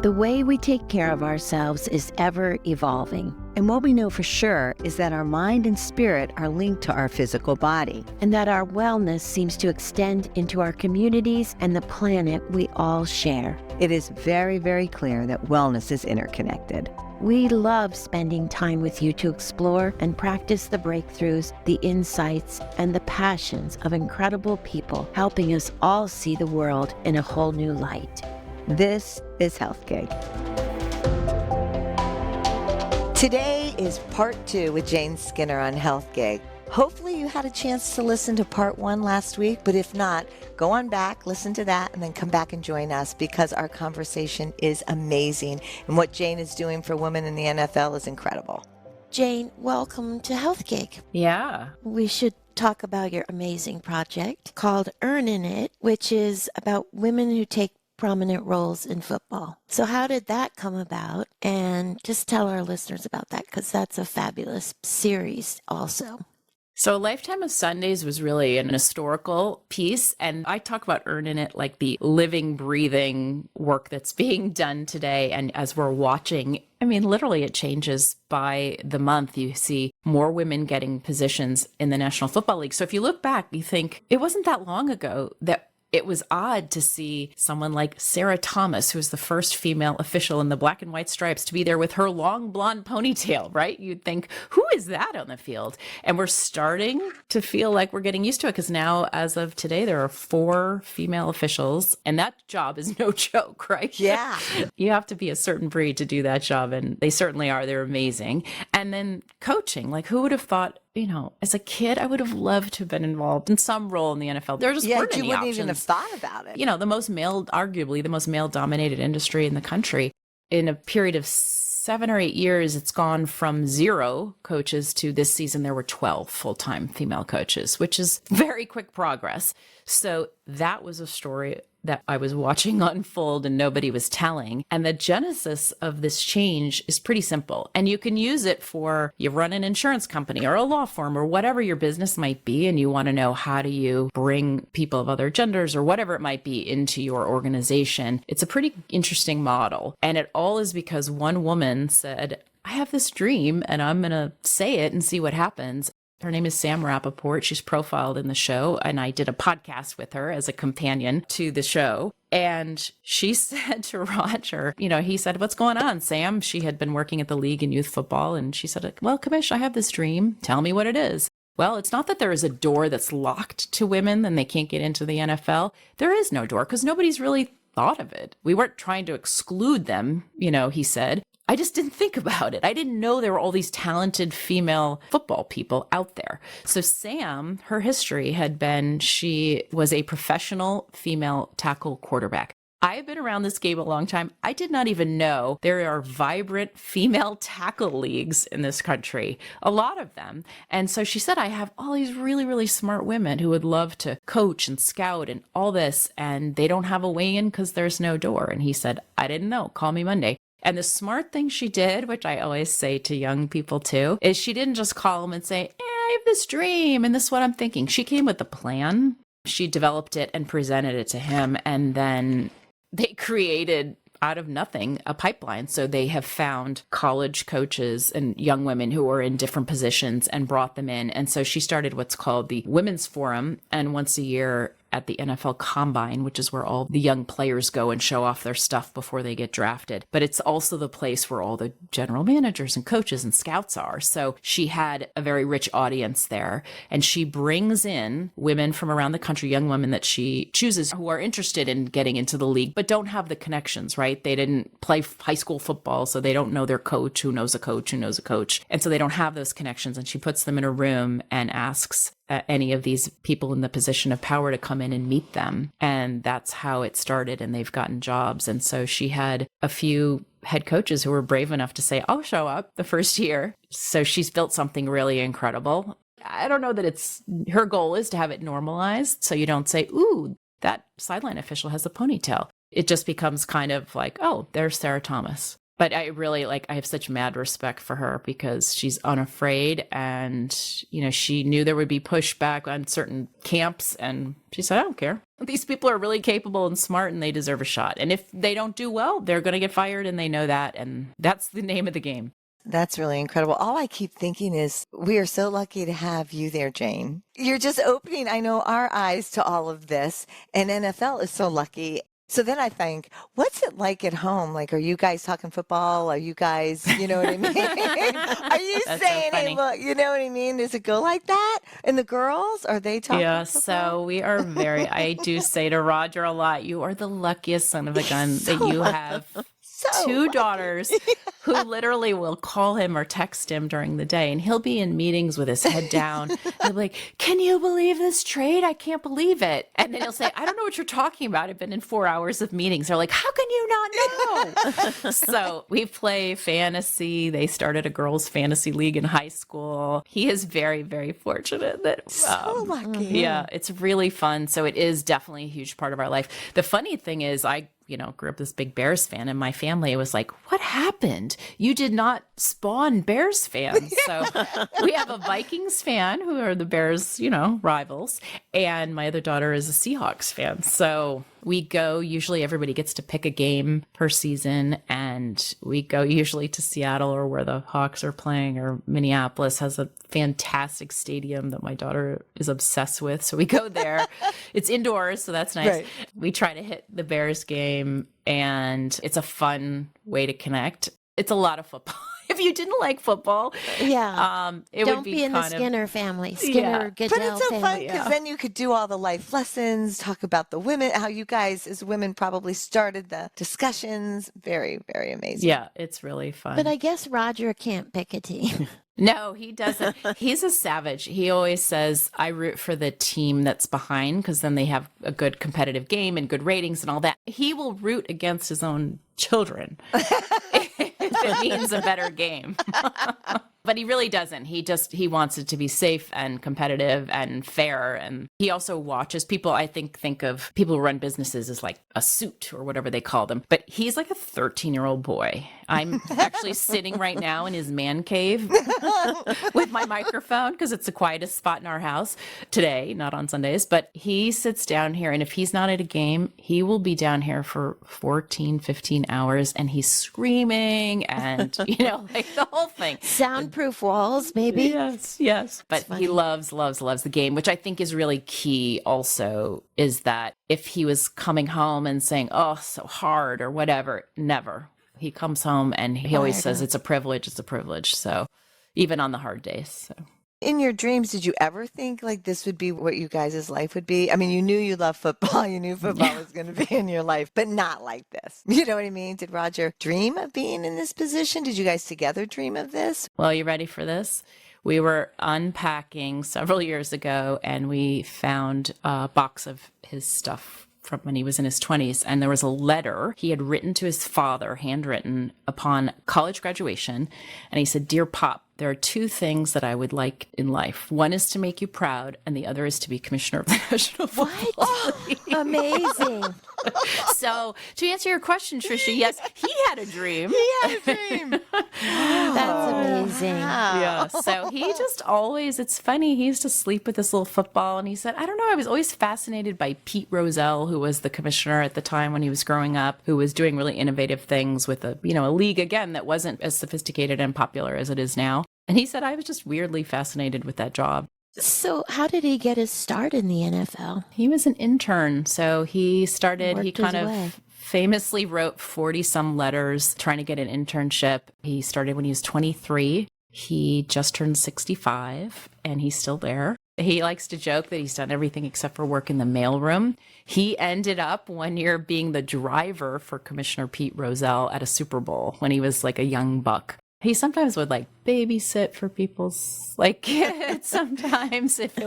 The way we take care of ourselves is ever evolving. And what we know for sure is that our mind and spirit are linked to our physical body, and that our wellness seems to extend into our communities and the planet we all share. It is very, very clear that wellness is interconnected. We love spending time with you to explore and practice the breakthroughs, the insights, and the passions of incredible people helping us all see the world in a whole new light. This is Health Gig. Today is part 2 with Jane Skinner on Health Gig. Hopefully you had a chance to listen to part 1 last week, but if not, go on back, listen to that, and then come back and join us because our conversation is amazing. And what Jane is doing for women in the NFL is incredible. Jane, welcome to Health Gig. Yeah. We should talk about your amazing project called Earnin It, which is about women who take prominent roles in football. So how did that come about? And just tell our listeners about that, because that's a fabulous series also. So A Lifetime of Sundays was really an historical piece, and I talk about Earnin It like the living, breathing work that's being done today. And as we're watching, I mean, literally it changes by the month. You see more women getting positions in the National Football League. So if you look back, you think it wasn't that long ago that it was odd to see someone like Sarah Thomas, who was the first female official in the black and white stripes, to be there with her long blonde ponytail, right? You'd think, who is that on the field? And we're starting to feel like we're getting used to it because now, as of today, there are 4 female officials, and that job is no joke, right? Yeah. You have to be a certain breed to do that job, and they certainly are. They're amazing. And then coaching, like who would have thought, you know, as a kid, I would have loved to have been involved in some role in the NFL. There just weren't any you wouldn't options. even have thought about it. You know, arguably the most male-dominated industry in the country. In a period of 7 or 8 years, it's gone from 0 coaches to this season, there were 12 full-time female coaches, which is very quick progress. So that was a story that I was watching unfold and nobody was telling. And the genesis of this change is pretty simple. And you can use it for, you run an insurance company or a law firm or whatever your business might be, and you want to know how do you bring people of other genders or whatever it might be into your organization. It's a pretty interesting model. And it all is because one woman said, I have this dream and I'm going to say it and see what happens. Her name is Sam Rappaport. She's profiled in the show, and I did a podcast with her as a companion to the show. And she said to Roger, you know, he said, what's going on, Sam? She had been working at the league in youth football, and she said, well, Commish, I have this dream. Tell me what it is. Well, it's not that there is a door that's locked to women and they can't get into the NFL. There is no door because nobody's really thought of it. We weren't trying to exclude them, you know, he said. I just didn't think about it. I didn't know there were all these talented female football people out there. So Sam, her history had been, she was a professional female tackle quarterback. I have been around this game a long time. I did not even know there are vibrant female tackle leagues in this country, a lot of them. And so she said, I have all these really, really smart women who would love to coach and scout and all this, and they don't have a way in because there's no door. And he said, I didn't know. Call me Monday. And the smart thing she did, which I always say to young people too, is she didn't just call him and say, I have this dream and this is what I'm thinking. She came with a plan. She developed it and presented it to him. And then they created, out of nothing, a pipeline. So they have found college coaches and young women who are in different positions and brought them in. And so she started what's called the Women's Forum. And once a year at the NFL Combine, which is where all the young players go and show off their stuff before they get drafted. But it's also the place where all the general managers and coaches and scouts are. So she had a very rich audience there. And she brings in women from around the country, young women that she chooses who are interested in getting into the league, but don't have the connections, right? They didn't play high school football, so they don't know their coach who knows a coach who knows a coach. And so they don't have those connections. And she puts them in a room and asks any of these people in the position of power to come in and meet them. And that's how it started. And they've gotten jobs. And so she had a few head coaches who were brave enough to say, I'll show up the first year. So she's built something really incredible. I don't know that it's her goal is to have it normalized. So you don't say, ooh, that sideline official has a ponytail. It just becomes kind of like, oh, there's Sarah Thomas. But I really I have such mad respect for her because she's unafraid, and, she knew there would be pushback on certain camps, and she said, I don't care. These people are really capable and smart, and they deserve a shot. And if they don't do well, they're going to get fired, and they know that. And that's the name of the game. That's really incredible. All I keep thinking is we are so lucky to have you there, Jane. You're just opening, I know, our eyes to all of this, and NFL is so lucky. So then I think, what's it like at home? Like, are you guys talking football? Are you guys, you know what I mean? Are you saying, so hey, look, you know what I mean? Does it go like that? And the girls, are they talking football? So we are I do say to Roger a lot, you are the luckiest son of a gun that you have. Two daughters who literally will call him or text him during the day, and he'll be in meetings with his head down. He'll be like, can you believe this trade? I can't believe it. And then he'll say, I don't know what you're talking about. I've been in 4 hours of meetings. They're like, how can you not know? So we play fantasy. They started a girls' fantasy league in high school. He is very, very fortunate that so lucky. Yeah, it's really fun. So it is definitely a huge part of our life. The funny thing is, I grew up this big Bears fan, and my family was like, what happened? You did not spawn Bears fans. So we have a Vikings fan who are the Bears, rivals. And my other daughter is a Seahawks fan. So we go, usually everybody gets to pick a game per season, and we go usually to Seattle or where the Hawks are playing, or Minneapolis has a fantastic stadium that my daughter is obsessed with. So we go there. It's indoors, so that's nice. Right. We try to hit the Bears game, and it's a fun way to connect. It's a lot of football. If you didn't like football, it don't would be in the Skinner family, Skinner Goodell But it's so family. fun because then you could do all the life lessons, talk about the women, how you guys as women probably started the discussions. Very, very amazing. Yeah, it's really fun. But I guess Roger can't pick a team. No, he doesn't. He's a savage. He always says, I root for the team that's behind because then they have a good competitive game and good ratings and all that. He will root against his own children if it means a better game. But he really doesn't. He wants it to be safe and competitive and fair. And he also watches people. I think of people who run businesses as like a suit or whatever they call them. But he's like a 13-year-old boy. I'm actually sitting right now in his man cave with my microphone because it's the quietest spot in our house today, not on Sundays. But he sits down here, and if he's not at a game, he will be down here for 14, 15 hours, and he's screaming and, like the whole thing. Soundproof walls, maybe? Yes. But he loves the game, which I think is really key also, is that if he was coming home and saying, oh, so hard or whatever, never. He comes home and he always says it's a privilege. So even on the hard days. So. In your dreams, did you ever think like this would be what you guys' life would be? I mean, you knew you loved football. You knew football was going to be in your life, but not like this. You know what I mean? Did Roger dream of being in this position? Did you guys together dream of this? Well, you ready for this? We were unpacking several years ago, and we found a box of his stuff from when he was in his 20s. And there was a letter he had written to his father, handwritten, upon college graduation. And he said, Dear Pop, there are two things that I would like in life. One is to make you proud, and the other is to be commissioner of the National Football League. Amazing. So to answer your question, Tricia, yes, he had a dream. That's amazing. Wow. Yeah. So he just always, it's funny, he used to sleep with this little football, and he said, I don't know, I was always fascinated by Pete Rozelle, who was the commissioner at the time when he was growing up, who was doing really innovative things with a league, again, that wasn't as sophisticated and popular as it is now. And he said, I was just weirdly fascinated with that job. So how did he get his start in the NFL? He was an intern. So he started, Worked he kind his of way. famously wrote 40-some letters trying to get an internship. He started when he was 23. He just turned 65, and he's still there. He likes to joke that he's done everything except for work in the mailroom. He ended up one year being the driver for Commissioner Pete Rozelle at a Super Bowl when he was like a young buck. He sometimes would like babysit for people's like kids sometimes if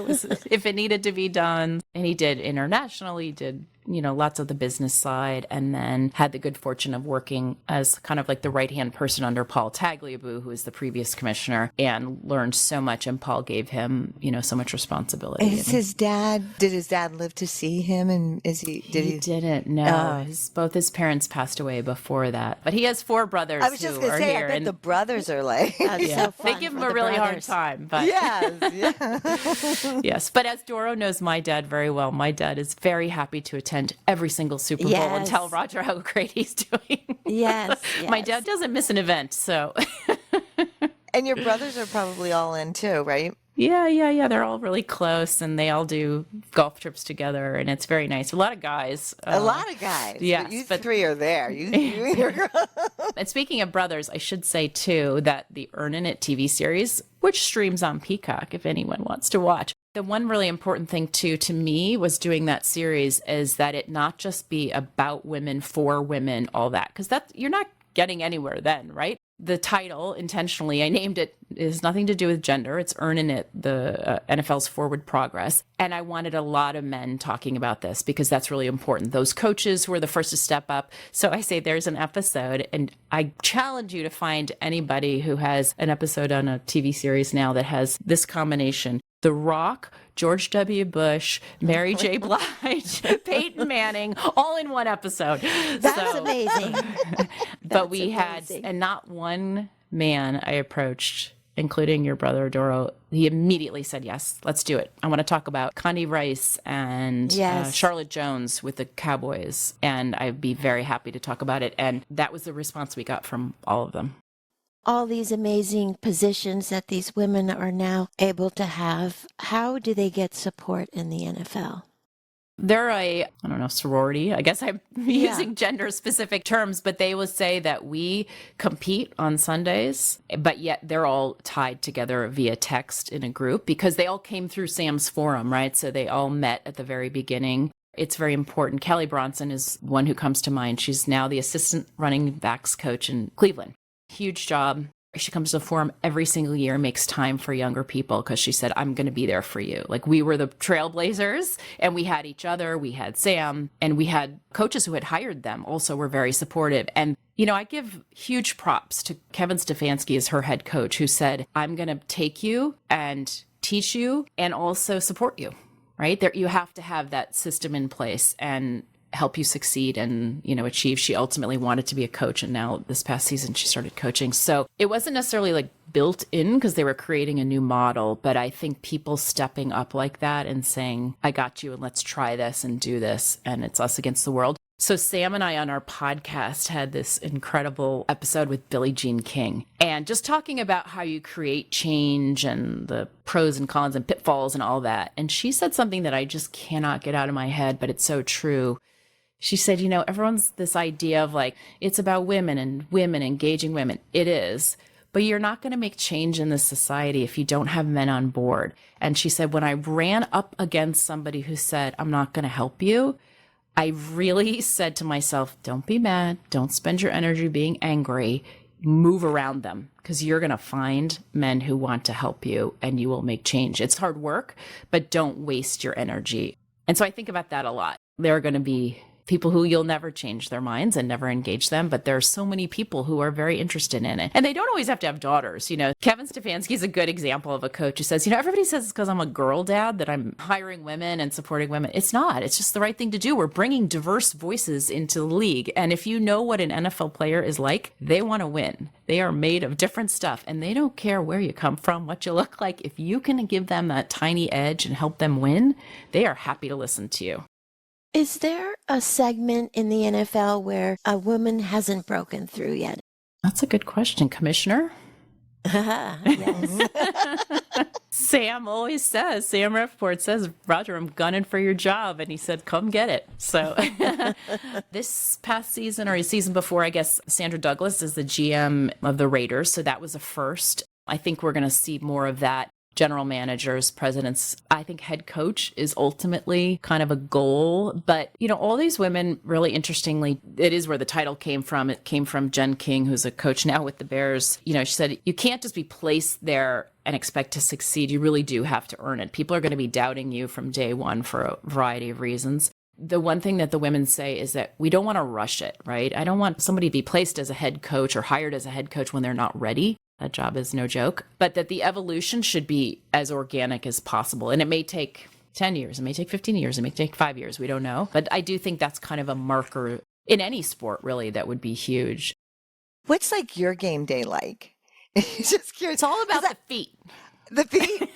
it needed to be done. And he did internationally, he did lots of the business side, and then had the good fortune of working as kind of like the right-hand person under Paul Tagliabue, who was the previous commissioner, and learned so much. And Paul gave him, so much responsibility. Did his dad live to see him? And did he? Didn't, no. Both his parents passed away before that. But he has 4 brothers. I was just going to say, I bet the brothers are like, That's so fun they give him for a the really hard brothers. time. But yes. But as Doro knows my dad very well, my dad is very happy to attend every single Super Bowl and Yes. tell Roger how great he's doing. Yes, My yes. dad doesn't miss an event, so And your brothers are probably all in too, right? yeah. They're all really close, and they all do golf trips together, and it's very nice. A lot of guys. A lot of guys. yes, But you but- 3 are there. And speaking of brothers, I should say too that the Earnin It TV series, which streams on Peacock if anyone wants to watch. The one really important thing too to me was doing that series is that it not just be about women, for women, all that, because you're not getting anywhere then, right? The title, intentionally, I named it, is nothing to do with gender. It's Earnin It, the NFL's Forward Progress. And I wanted a lot of men talking about this because that's really important. Those coaches who are the first to step up. So I say there's an episode, and I challenge you to find anybody who has an episode on a TV series now that has this combination. The Rock, George W. Bush, Mary J. Blige, Peyton Manning, all in one episode. That's amazing. But we amazing. had, and not one man I approached, including your brother Doro, he immediately said, yes, let's do it. I want to talk about Connie Rice and Yes. Charlotte Jones with the Cowboys. And I'd be very happy to talk about it. And that was the response we got from all of them. All these amazing positions that these women are now able to have, how do they get support in the NFL? They're I don't know, sorority. I guess I'm using gender specific terms, but they will say that we compete on Sundays, but yet they're all tied together via text in a group because they all came through Sam's forum, right? So they all met at the very beginning. It's very important. Kelly Bronson is one who comes to mind. She's now the assistant running backs coach in Cleveland. Huge job. She comes to the forum every single year, makes time for younger people because she said, I'm going to be there for you. Like we were the Trailblazers and we had each other, we had Sam, and we had coaches who had hired them also were very supportive. And, I give huge props to Kevin Stefanski as her head coach who said, I'm going to take you and teach you and also support you, right? There, you have to have that system in place and help you succeed and, achieve. She ultimately wanted to be a coach. And now this past season, she started coaching. So it wasn't necessarily like built in because they were creating a new model. But I think people stepping up like that and saying, I got you and let's try this and do this. And it's us against the world. So Sam and I on our podcast had this incredible episode with Billie Jean King and just talking about how you create change and the pros and cons and pitfalls and all that. And she said something that I just cannot get out of my head, but it's so true. She said, everyone's this idea of like, it's about women and women engaging women. It is, but you're not going to make change in this society if you don't have men on board. And she said, when I ran up against somebody who said, I'm not going to help you, I really said to myself, don't be mad. Don't spend your energy being angry. Move around them because you're going to find men who want to help you and you will make change. It's hard work, but don't waste your energy. And so I think about that a lot. There are going to be people who you'll never change their minds and never engage them. But there are so many people who are very interested in it. And they don't always have to have daughters. Kevin Stefanski is a good example of a coach who says, everybody says it's because I'm a girl dad that I'm hiring women and supporting women. It's not. It's just the right thing to do. We're bringing diverse voices into the league. And if you know what an NFL player is like, they want to win. They are made of different stuff and they don't care where you come from, what you look like. If you can give them that tiny edge and help them win, they are happy to listen to you. Is there a segment in the NFL where a woman hasn't broken through yet? That's a good question, Commissioner. Yes. Sam Rappaport says, Roger, I'm gunning for your job. And he said, come get it. So this past season or season before, I guess, Sandra Douglas is the GM of the Raiders. So that was a first. I think we're going to see more of that. General managers, presidents. I think head coach is ultimately kind of a goal. But, all these women, really interestingly, it is where the title came from. It came from Jen King, who's a coach now with the Bears. She said, you can't just be placed there and expect to succeed. You really do have to earn it. People are going to be doubting you from day one for a variety of reasons. The one thing that the women say is that we don't want to rush it, right? I don't want somebody to be placed as a head coach or hired as a head coach when they're not ready. That job is no joke. But that the evolution should be as organic as possible. And it may take 10 years, it may take 15 years, it may take 5 years. We don't know. But I do think that's kind of a marker in any sport, really, that would be huge. What's like your game day like? Just curious. It's all about the feet. The feet?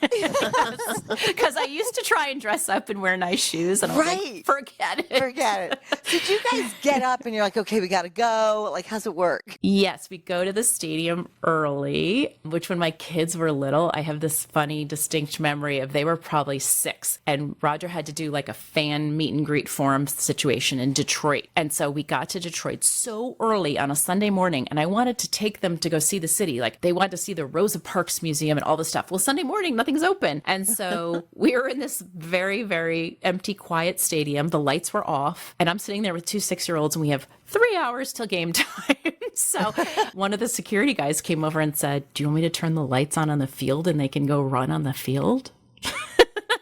Because I used to try and dress up and wear nice shoes, and I was like, forget it. Forget it. So did you guys get up and you're like, okay, we got to go? Like, how's it work? Yes, we go to the stadium early, which when my kids were little, I have this funny, distinct memory of they were probably 6. And Roger had to do like a fan meet and greet forum situation in Detroit. And so we got to Detroit so early on a Sunday morning, and I wanted to take them to go see the city. Like, they wanted to see the Rosa Parks Museum and all this stuff. Well, Sunday morning, nothing's open. And so we were in this very, very empty, quiet stadium. The lights were off. And I'm sitting there with 2 6-year-olds, and we have 3 hours till game time. So one of the security guys came over and said, do you want me to turn the lights on the field and they can go run on the field?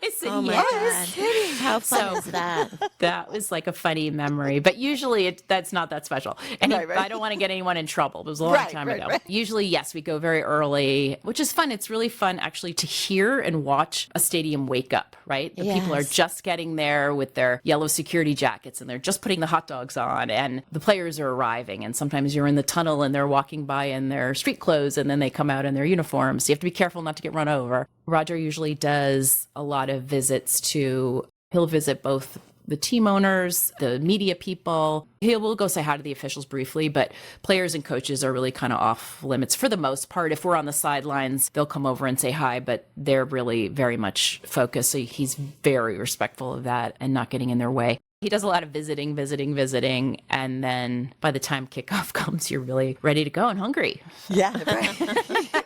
I said, Oh my yes. God. How fun is that? That was like a funny memory, but usually that's not that special. And Right. I don't want to get anyone in trouble. It was a long time ago. Right. Usually, yes, we go very early, which is fun. It's really fun actually to hear and watch a stadium wake up, right? The people are Yes. just getting there with their yellow security jackets and they're just putting the hot dogs on and the players are arriving. And sometimes you're in the tunnel and they're walking by in their street clothes and then they come out in their uniforms. So you have to be careful not to get run over. Roger usually does a lot of visits he'll visit both the team owners, the media people. He will go say hi to the officials briefly, but players and coaches are really kind of off limits for the most part. If we're on the sidelines, they'll come over and say hi, but they're really very much focused. So he's very respectful of that and not getting in their way. He does a lot of visiting. And then by the time kickoff comes, you're really ready to go and hungry. Yeah, right.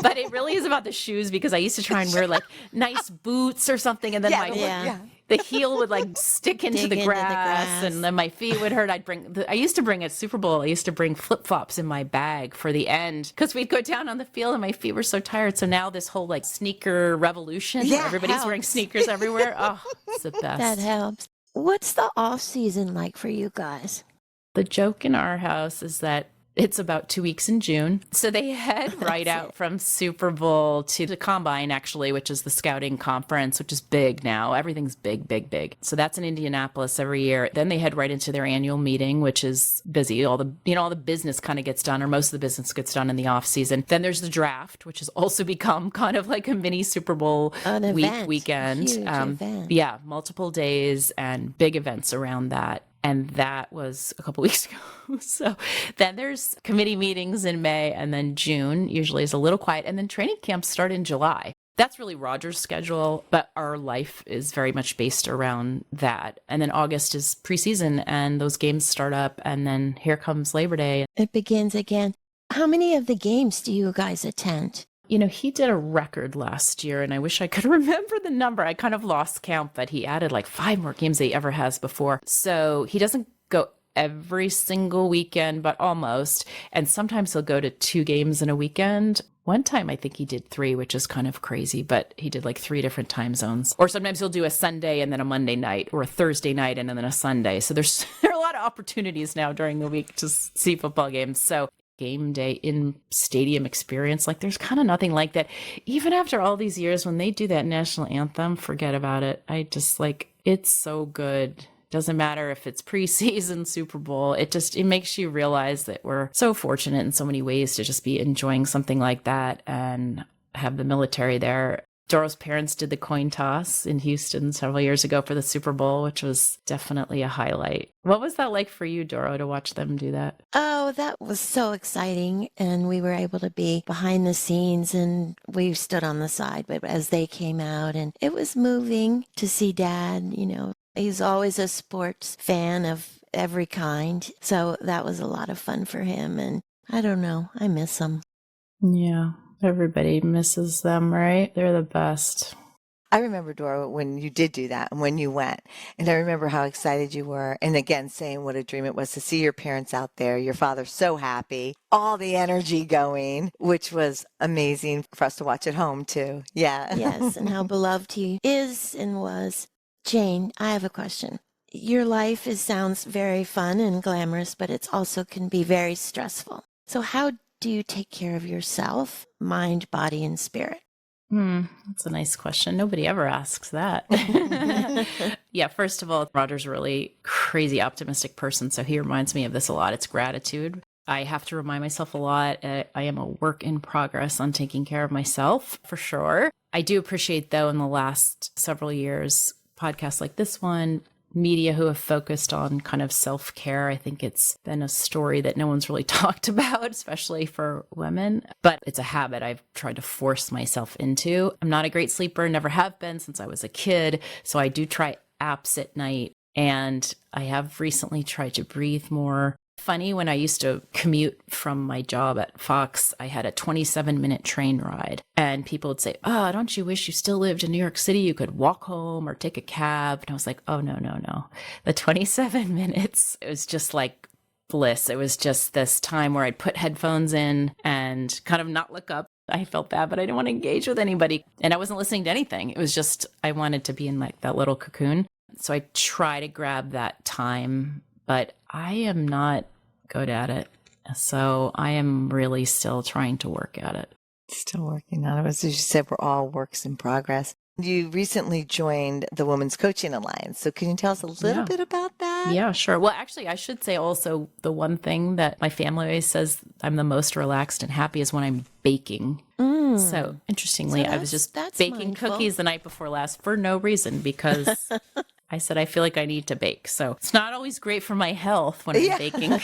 But it really is about the shoes because I used to try and wear like nice boots or something. And then the heel would like stick into the grass and then my feet would hurt. I used to bring at Super Bowl, I used to bring flip-flops in my bag for the end because we'd go down on the field and my feet were so tired. So now this whole like sneaker revolution, where everybody's wearing sneakers everywhere. Oh, it's the best. That helps. What's the off season like for you guys? The joke in our house is that it's about 2 weeks in June. So they head right out from Super Bowl to the Combine, actually, which is the scouting conference, which is big now. Everything's big. So that's in Indianapolis every year. Then they head right into their annual meeting, which is busy. All the business kind of gets done, or most of the business gets done in the off season. Then there's the draft, which has also become kind of like a mini Super Bowl weekend. Huge event. Yeah, multiple days and big events around that. And that was a couple weeks ago. So then there's committee meetings in May, and then June usually is a little quiet. And then training camps start in July. That's really Roger's schedule, but our life is very much based around that. And then August is preseason and those games start up. And then here comes Labor Day. It begins again. How many of the games do you guys attend? You know, he did a record last year, and I wish I could remember the number. I kind of lost count, but he added like 5 more games than he ever has before. So he doesn't go every single weekend, but almost. And sometimes he'll go to 2 games in a weekend. One time, I think he did 3, which is kind of crazy, but he did like 3 different time zones. Or sometimes he'll do a Sunday and then a Monday night, or a Thursday night and then a Sunday. So there are a lot of opportunities now during the week to see football games. So game day in stadium experience, like there's kind of nothing like that. Even after all these years, when they do that national anthem, forget about it. I just like, it's so good. Doesn't matter if it's preseason, Super Bowl. It makes you realize that we're so fortunate in so many ways to just be enjoying something like that and have the military there. Doro's parents did the coin toss in Houston several years ago for the Super Bowl, which was definitely a highlight. What was that like for you, Doro, to watch them do that? Oh, that was so exciting. And we were able to be behind the scenes and we stood on the side, but as they came out, and it was moving to see Dad. You know, he's always a sports fan of every kind. So that was a lot of fun for him. And I don't know, I miss him. Yeah. Everybody misses them, right? They're the best. I remember, Dora, when you did do that and when you went. And I remember how excited you were. And again, saying what a dream it was to see your parents out there, your father so happy, all the energy going, which was amazing for us to watch at home, too. Yeah. Yes, and how beloved he is and was. Jane, I have a question. your life sounds very fun and glamorous, but it also can be very stressful. So how do you take care of yourself, mind, body, and spirit? That's a nice question. Nobody ever asks that. Yeah, first of all, Roger's a really crazy optimistic person, so he reminds me of this a lot. It's gratitude. I have to remind myself a lot. I am a work in progress on taking care of myself, for sure. I do appreciate, though, in the last several years, podcasts like this one, media who have focused on kind of self-care. I think it's been a story that no one's really talked about, especially for women, but it's a habit I've tried to force myself into. I'm not a great sleeper, never have been since I was a kid. So I do try apps at night, and I have recently tried to breathe more. Funny, when I used to commute from my job at Fox, I had a 27-minute train ride, and people would say, "Oh, don't you wish you still lived in New York City? You could walk home or take a cab." And I was like, "Oh, no, no, no." The 27 minutes, it was just like bliss. It was just this time where I'd put headphones in and kind of not look up. I felt bad, but I didn't want to engage with anybody. And I wasn't listening to anything. It was just, I wanted to be in like that little cocoon. So I try to grab that time, but I am not good at it. So I am really still trying to work at it. Still working on it. As you said, we're all works in progress. You recently joined the Women's Coaching Alliance. So can you tell us a little bit about that? Yeah, sure. Well, actually, I should say also the one thing that my family always says I'm the most relaxed and happy is when I'm baking. So interestingly, I was just baking cookies the night before last for no reason, because I said, I feel like I need to bake. So it's not always great for my health when I'm baking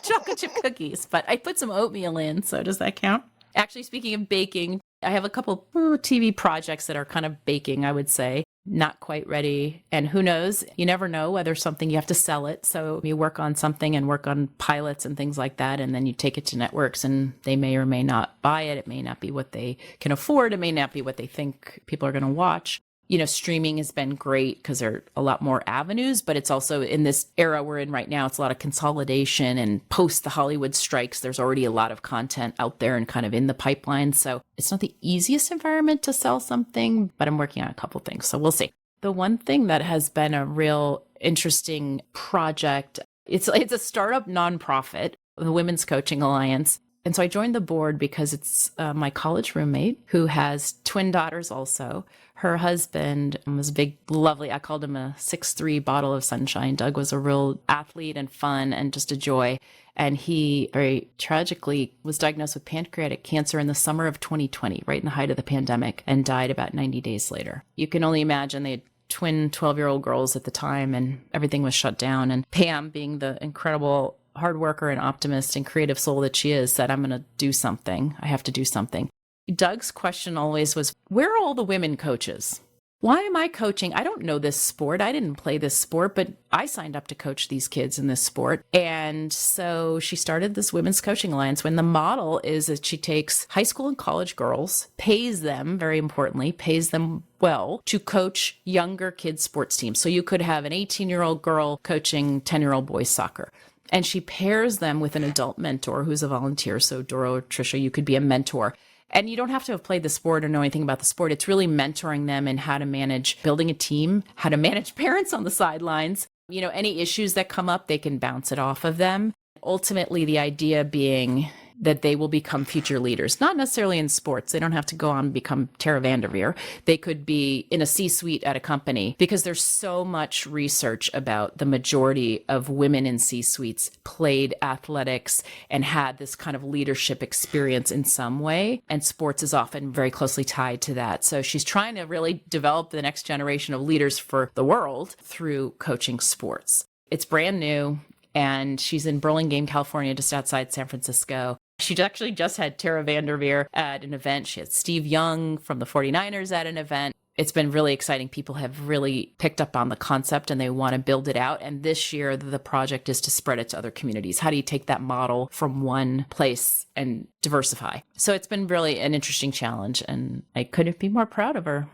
chocolate chip cookies, but I put some oatmeal in. So does that count? Actually, speaking of baking, I have a couple TV projects that are kind of baking, I would say. Not quite ready. And who knows? You never know whether something, you have to sell it. So you work on something and work on pilots and things like that. And then you take it to networks and they may or may not buy it. It may not be what they can afford. It may not be what they think people are going to watch. You know, streaming has been great because there are a lot more avenues, but it's also in this era we're in right now, it's a lot of consolidation, and post the Hollywood strikes, there's already a lot of content out there and kind of in the pipeline. So it's not the easiest environment to sell something, but I'm working on a couple things. So we'll see. The one thing that has been a real interesting project, it's a startup nonprofit, the Women's Coaching Alliance. And so I joined the board because it's my college roommate who has twin daughters also. Her husband was a big, lovely, I called him a 6'3" bottle of sunshine. Doug was a real athlete and fun and just a joy. And he very tragically was diagnosed with pancreatic cancer in the summer of 2020, right in the height of the pandemic, and died about 90 days later. You can only imagine, they had twin 12-year-old girls at the time and everything was shut down. And Pam, being the incredible hard worker and optimist and creative soul that she is, said, I'm going to do something. I have to do something. Doug's question always was, where are all the women coaches? Why am I coaching? I don't know this sport. I didn't play this sport, but I signed up to coach these kids in this sport. And so she started this Women's Coaching Alliance, when the model is that she takes high school and college girls, pays them, very importantly, pays them well to coach younger kids' sports teams. So you could have an 18-year-old girl coaching 10-year-old boys soccer. And she pairs them with an adult mentor who's a volunteer. So Doro or Tricia, you could be a mentor. And you don't have to have played the sport or know anything about the sport. It's really mentoring them in how to manage building a team, how to manage parents on the sidelines. You know, any issues that come up, they can bounce it off of them. Ultimately, the idea being that they will become future leaders, not necessarily in sports. They don't have to go on and become Tara Vanderveer. They could be in a C-suite at a company, because there's so much research about the majority of women in C-suites played athletics and had this kind of leadership experience in some way. And sports is often very closely tied to that. So she's trying to really develop the next generation of leaders for the world through coaching sports. It's brand new. And she's in Burlingame, California, just outside San Francisco. She actually just had Tara Vanderveer at an event. She had Steve Young from the 49ers at an event. It's been really exciting. People have really picked up on the concept and they want to build it out. And this year, the project is to spread it to other communities. How do you take that model from one place and diversify? So it's been really an interesting challenge, and I couldn't be more proud of her.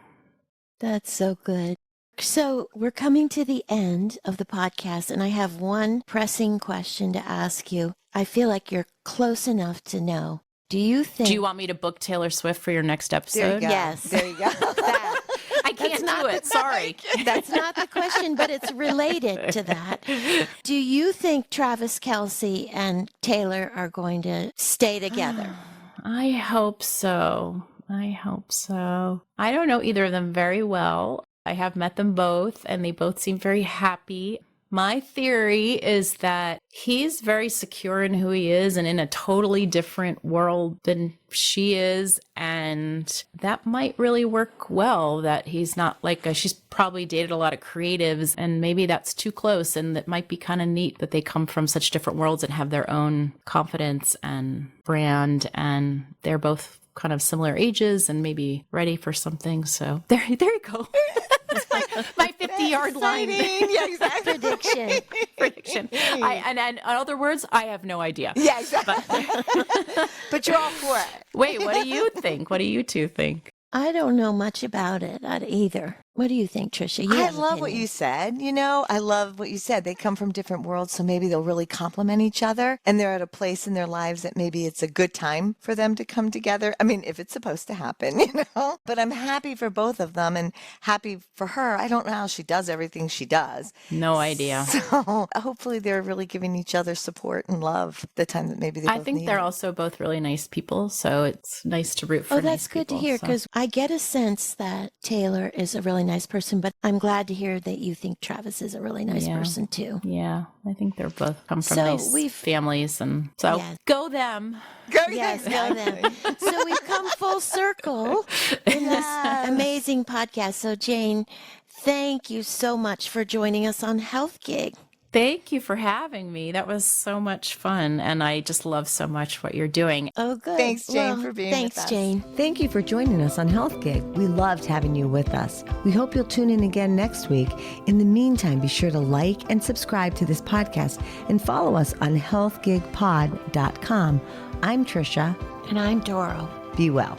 That's so good. So we're coming to the end of the podcast, and I have one pressing question to ask you. I feel like you're close enough to know. Do you want me to book Taylor Swift for your next episode? Yes. There you go. I can't do it. Sorry. That's not the question, but it's related to that. Do you think Travis Kelsey and Taylor are going to stay together? I hope so. I hope so. I don't know either of them very well. I have met them both, and they both seem very happy. My theory is that he's very secure in who he is and in a totally different world than she is. And that might really work well, that he's not like she's probably dated a lot of creatives, and maybe that's too close. And that might be kind of neat that they come from such different worlds and have their own confidence and brand. And they're both kind of similar ages and maybe ready for something. So there you go. my 50-yard line. Yeah, exactly. Prediction. And in other words, I have no idea. Yeah, exactly. But you're all for it. Wait, what do you think? What do you two think? I don't know much about it either. What do you think, Tricia? You I have love what opinion. you said. I love what you said. They come from different worlds, so maybe they'll really complement each other. And they're at a place in their lives that maybe it's a good time for them to come together. I mean, if it's supposed to happen, But I'm happy for both of them and happy for her. I don't know how she does everything she does. No idea. So hopefully they're really giving each other support and love the time that maybe they I both think need they're it. also both really nice people, so it's nice to root for Oh, nice that's good to people, hear, so. because I get a sense that Taylor is a really nice person, but I'm glad to hear that you think Travis is a really nice Yeah. person too. Yeah, I think they're both come from So nice families, and so Yes. go them. Yes, go them. So we've come full circle in this amazing podcast. So Jane, thank you so much for joining us on Health Gig. Thank you for having me. That was so much fun, and I just love so much what you're doing. Oh, good. Thanks, Jane, for being thanks, with us. Jane. Thank you for joining us on Health Gig. We loved having you with us. We hope you'll tune in again next week. In the meantime, be sure to like and subscribe to this podcast and follow us on healthgigpod.com. I'm Tricia. And I'm Doro. Be well.